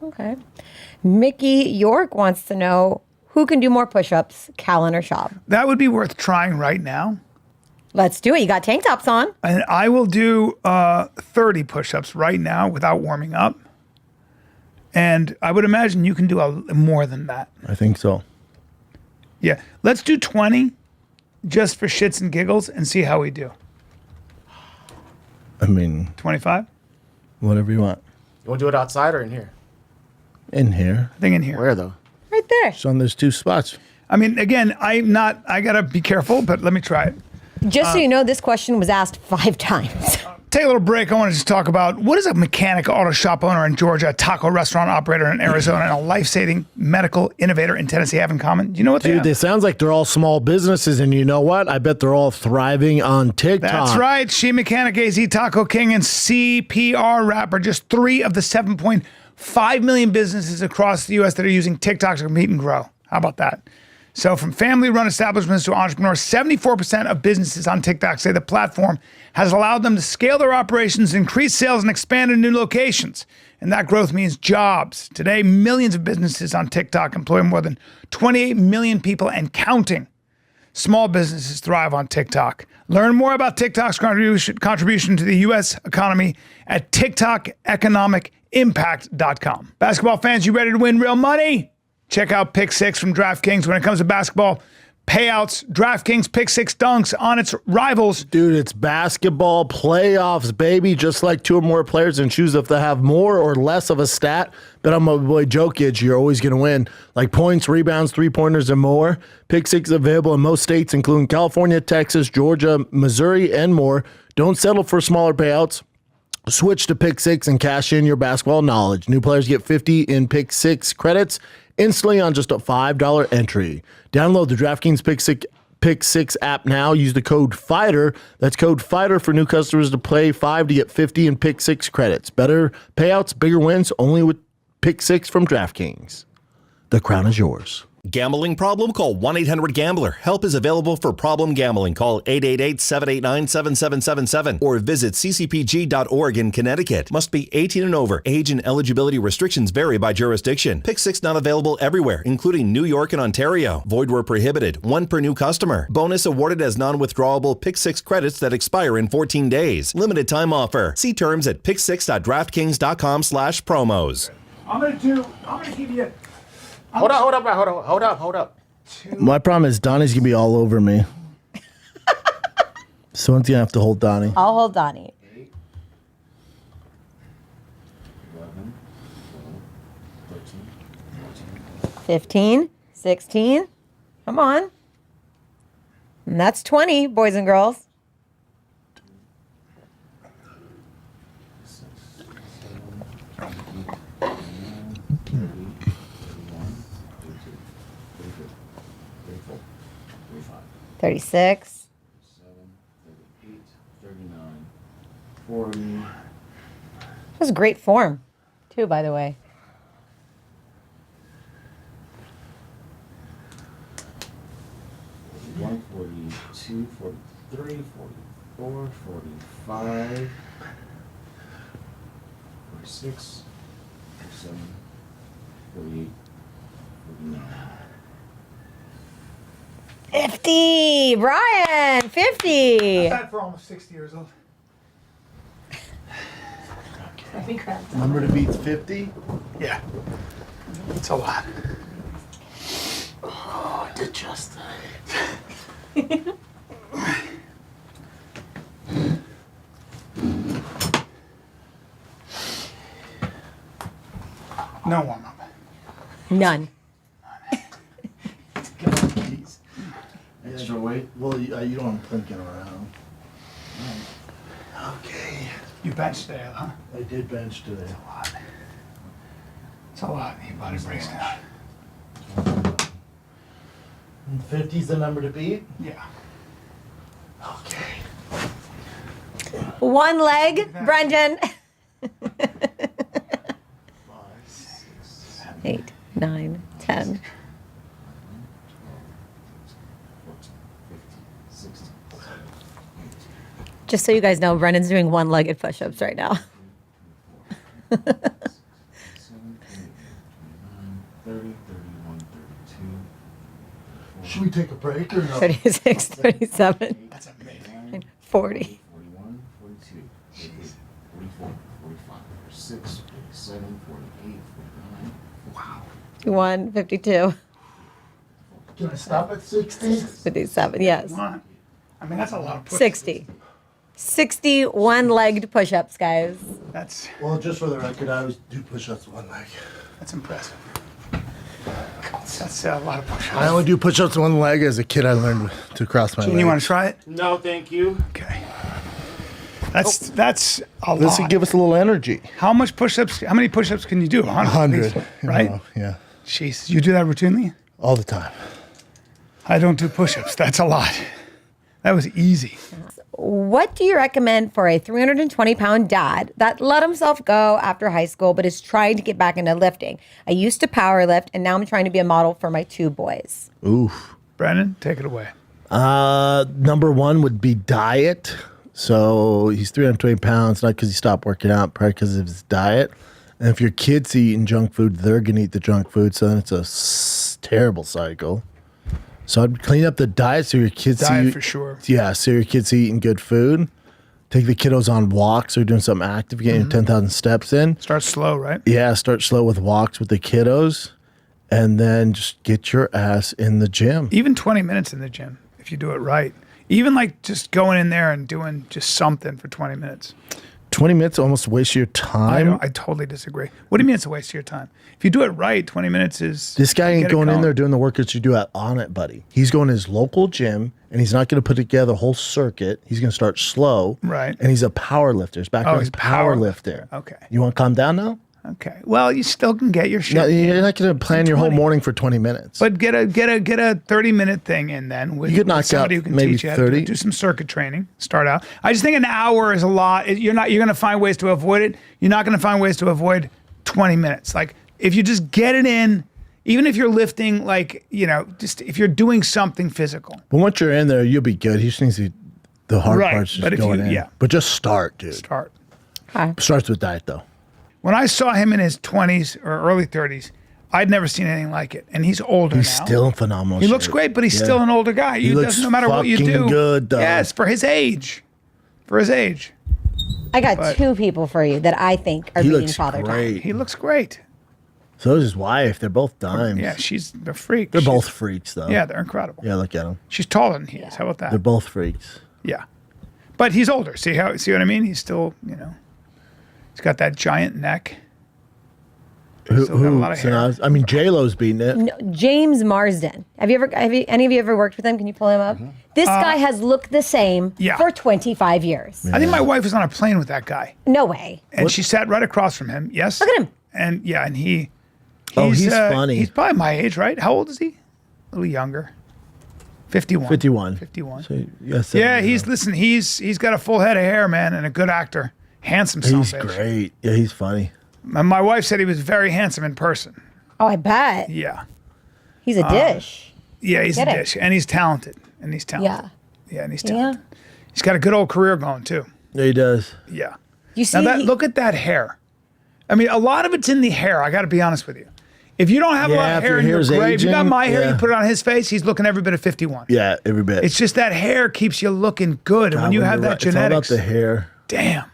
Okay. Mickey York wants to know who can do more push-ups, Callen or Schaub? That would be worth trying right now. Let's do it. You got tank tops on. And I will do 30 push-ups right now without warming up. And I would imagine you can do more than that. I think so. Yeah. Let's do 20 just for shits and giggles and see how we do. I mean, 25? whatever you want. You want to do it outside or in here? In here. I think in here. Where though? Right there. So there's 2 spots. I mean, again, I got to be careful, but let me try it. Just so you know, this question was asked 5 times. Take a little break. I want to just talk about what is a mechanic auto shop owner in Georgia, a taco restaurant operator in Arizona, and a life-saving medical innovator in Tennessee have in common? Do you know what they Dude, have? they sounds like they're all small businesses, and you know what? I bet they're all thriving on TikTok. That's right. She Mechanic, AZ Taco King, and CPR Rap are just 3 of the 7.5 million businesses across the U.S. that are using TikTok to compete and grow. How about that? So from family-run establishments to entrepreneurs, 74% of businesses on TikTok say the platform has allowed them to scale their operations, increase sales, and expand in new locations. And that growth means jobs. Today, millions of businesses on TikTok employ more than 28 million people and counting. Small businesses thrive on TikTok. Learn more about TikTok's contribution to the U.S. economy at TikTokeconomicimpact.com. Basketball fans, you ready to win real money? Check out Pick 6 from DraftKings. When it comes to basketball payouts, DraftKings Pick 6 dunks on its rivals. Dude, it's basketball playoffs, baby. Just like 2 or more players and choose if they have more or less of a stat. Bet on my boy Jokic, you're always going to win. Like points, rebounds, 3-pointers, and more. Pick 6 is available in most states, including California, Texas, Georgia, Missouri, and more. Don't settle for smaller payouts. Switch to Pick 6 and cash in your basketball knowledge. New players get 50 in Pick 6 credits instantly on just a $5 entry. Download the DraftKings Pick 6 app now. Use the code FIGHTER. That's code FIGHTER for new customers to play 5 to get 50 in Pick 6 credits. Better payouts, bigger wins, only with Pick 6 from DraftKings. The crown is yours. Gambling problem? Call 1-800-GAMBLER. Help is available for problem gambling. Call 888-789-7777 or visit ccpg.org in Connecticut. Must be 18 and over. Age and eligibility restrictions vary by jurisdiction. Pick 6 not available everywhere, including New York and Ontario. Void where prohibited. 1 per new customer. Bonus awarded as non-withdrawable Pick 6 credits that expire in 14 days. Limited time offer. See terms at pick6.draftkings.com/promos. I'm going to give you... Hold up. My problem is Donnie's going to be all over me. Someone's going to have to hold Donnie. I'll hold Donnie. 8, 11, 12, 13, 15, 16. Come on. And that's 20, boys and girls. 36. 38, 39, 40. That was great form, too, by the way. 41, 42, 43, 44, 45, 46, 47, 48, 49. 50. Bryan, 50. That for almost 60 years old. Number to beat's 50. Yeah. It's a lot. Oh, I did just that. No warm-up. None. Extra weight. Well, you don't want to plinking around. Okay. You benched today, huh? I did bench today. It's a lot. Your body breaks down. 50's the number to beat? Yeah. Okay. One leg, Brendan. 8, 9, 10. Just so you guys know, Brendan's doing one-legged push-ups right now. 30, 31, 32. Should we take a break or no? 36, 37, That's amazing. 40. 41, 42, 43, 44, 45, 46, 47, 48, 49. Wow. 51, 52, Can I stop at 60? 57. Yes. Come on. I mean, that's a lot of push-ups. 60. 60 one-legged push-ups, guys. That's Well, just for the record, I always do push-ups one leg. impressive. That's a lot of push-ups. I only do push-ups one leg. As a kid, I learned to cross my legs. Gene, you want to try it? No, thank you. Okay. That's a lot. This would give us a little energy. How much push-ups? How many push-ups can you do? 100, 100. right? Yeah. Jeez, you do that routinely? All the time. I don't do push-ups. That's a lot. That was easy. What do you recommend for a 320-pound dad that let himself go after high school but is trying to get back into lifting? I used to power lift, and now I'm trying to be a model for my 2 boys. Oof. Brennan, take it away. Number one would be diet. So he's 320 pounds, not because he stopped working out, probably because of his diet. And if your kid's eating junk food, they're going to eat the junk food. So then it's a terrible cycle. So I'd clean up the diet so your kids Diet for sure. Yeah, so your kids are eating good food. Take the kiddos on walks or doing something active, getting your 10,000 steps in. Start slow, right? Yeah, start slow with walks with the kiddos. And then just get your ass in the gym. Even 20 minutes in the gym, if you do it right. Even like just going in there and doing just something for 20 minutes. 20 minutes almost waste your time. I totally disagree. What do you mean it's a waste of your time? If you do it right, 20 minutes is... This guy get ain't it going in there doing the workouts you do at On It, buddy. He's going to his local gym, and he's not going to put together a whole circuit. He's going to start slow. Right. And he's a power lifter. His background he's is power power lifter. Okay. You want to calm down now? Okay. Well, you still can get your shit. No, you're not going to plan your whole 20. morning for 20 minutes. But get a 30-minute thing in then with, You could knock with somebody out who can maybe teach you how to 30. do some circuit training. Start out. I just think an hour is a lot. You're going to find ways to avoid it. You're not going to find ways to avoid 20 minutes. Like if you just get it in, even if you're lifting, like just if you're doing something physical. But once you're in there, you'll be good. He just needs the hard Right, part's just but if going you- in. yeah. But just start, dude. Start. Starts with diet, though. When I saw him in his 20s or early 30s, I'd never seen anything like it. And he's older He's now. still in phenomenal He looks shape. great, but he's Yeah. still an older guy. He looks doesn't no matter what you fucking do. good, though. Yes, for his age. For his age. I got But- 2 people for you that I think are He being looks father time. great. He looks great. So is his wife. They're both dimes. Yeah, she's a freak. They're She's- both freaks, though. Yeah, they're incredible. Yeah, look at them. She's taller than he is. How about that? They're both freaks. Yeah. But he's older. See what I mean? He's still, he's got that giant neck. Still got a lot of so hair. now- I mean, J-Lo's beating it. No, James Marsden. Have any of you ever worked with him? Can you pull him up? This guy has looked the same yeah. for 25 years. I think my wife was on a plane with that guy. No way. And she sat right across from him. Yes. Look at him. And yeah, and he's funny. He's probably my age, right? How old is he? A little younger. 51. 51. 51. So, yes, Yeah, he's got a full head of hair, man, and a good actor. Handsome son He's of a bitch. great. Yeah, he's funny. And my wife said he was very handsome in person. Oh, I bet. Yeah. He's a dish. Yeah, he's a Get it. dish. And he's talented. And he's talented. Yeah. Yeah, and he's Yeah. talented. He's got a good old career going too. Yeah, he does. Yeah. You see, Now look at that hair. I mean, a lot of it's in the hair. I got to be honest with you. If you don't have a lot Yeah, of if hair your in your hair's gray, if you got aging, my hair, you yeah. put it on his face, he's looking every bit of 51. Yeah, every bit. It's just that hair keeps you looking good. And when you have that It's all about genetics, the hair. damn.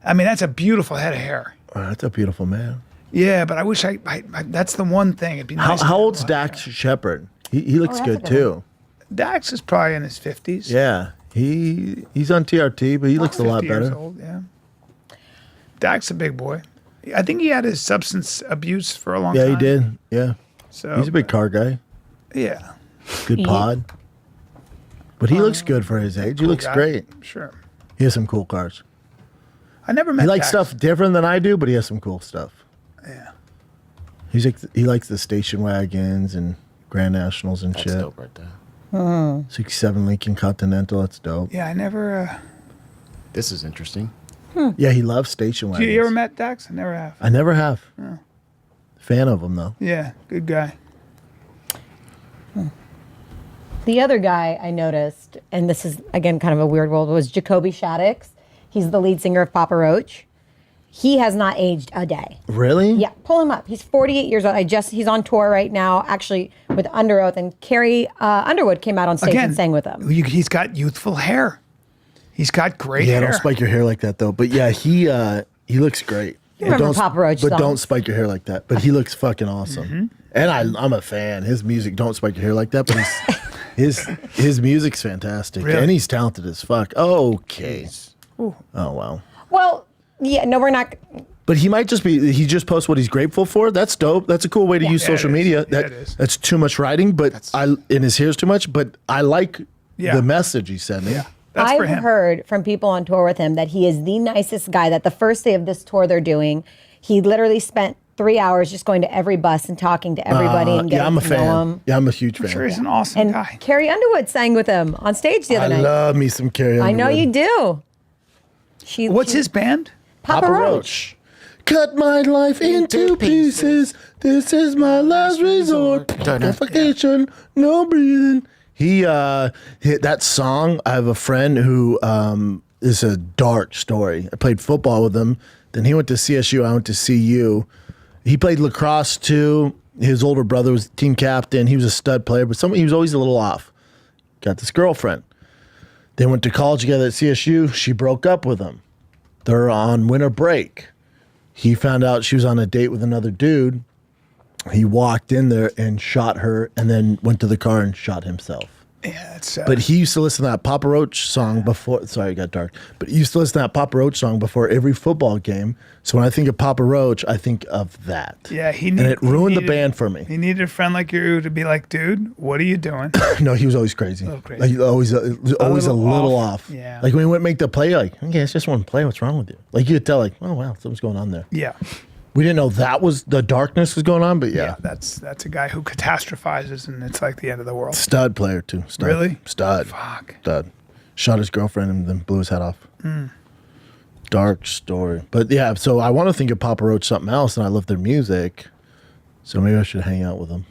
I mean, that's a beautiful head of hair. Oh, that's a beautiful man. Yeah, but I wish I that's the one thing. It'd be nice. to How have old's a lot of Dax hair. Shepard? He looks that's a good good too. Dax is probably in his 50s. Yeah, he's on TRT, but he looks a lot 50 years better. old, yeah. Dak's a big boy. I think he had his substance abuse for a long Yeah, time. he did. Yeah, So he's a big car guy. Yeah. Good pod. But he looks good for his age. He looks Guy. great. Sure. He has some cool cars. I never met He likes Dax. stuff different than I do, but he has some cool stuff. Yeah. He likes the station wagons and Grand Nationals and That's shit. dope right there. 67 Lincoln Continental. That's dope. Yeah, I never. This is interesting. Yeah, he loves station wagons. You ever met Dax? I never have. I never have. Fan of him though. Yeah, good guy. the other guy I noticed, and this is again kind of a weird world, was Jacoby Shaddix. He's the lead singer of Papa Roach. He has not aged a day. Really? Yeah, pull him up. He's 48 years old. He's on tour right now, actually with Under Oath, and Carrie Underwood came out on stage and sang with him. He's got youthful hair. He's got great Yeah, hair. don't spike your hair like that though. But yeah, he looks great. You remember Don't- Papa Roach But songs. don't spike your hair like that. But he looks fucking awesome. Mm-hmm. And I'm a fan. His music, don't spike your hair like that. But his music's fantastic. Really? And he's talented as fuck. Okay. Oh wow. Well, yeah, no, we're not. But he might just be. He just posts what he's grateful for. That's dope. That's a cool way to use Yeah, social it is. media. Yeah, That it is. that's too much writing. But and his hair's too much. But I like the message he's sending. Yeah. That's for I've him. heard from people on tour with him that he is the nicest guy. That the first day of this tour they're doing, he literally spent 3 hours just going to every bus and talking to everybody and getting Yeah, I'm a to know fan. him. Yeah, I'm a huge fan. Sure, he's an awesome And guy. Carrie Underwood sang with him on stage the other I night. love me some Carrie I know Underwood. you do. What's his band? Papa Roach? Cut my life into pieces. This is my last resort. Suffocation, no breathing. He hit that song. I have a friend who is a dark story. I played football with him. Then he went to CSU. I went to CU. He played lacrosse too. His older brother was team captain. He was a stud player, but he was always a little off. Got this girlfriend. They went to college together at CSU. She broke up with him. They're on winter break. He found out she was on a date with another dude. He walked in there and shot her and then went to the car and shot himself. Yeah, that's sad. But he used to listen to that Papa Roach song before. Sorry, it got dark. But he used to listen to that Papa Roach song before every football game. So when I think of Papa Roach, I think of that. Yeah, and it ruined the band for me. He needed a friend like you to be like, dude, what are you doing? No, he was always crazy. crazy. Like always a little off. Yeah. Like when he went make the play, like, okay, it's just one play. What's wrong with you? Like you could tell, like, oh wow, something's going on there. Yeah. We didn't know that was the darkness was going on, but Yeah, yeah. that's a guy who catastrophizes and it's like the end of the world. Stud player too. Stud. Really? Stud. Fuck. Stud. Shot his girlfriend and then blew his head off. Dark story. But yeah, so I want to think of Papa Roach something else, and I love their music. So maybe I should hang out with them.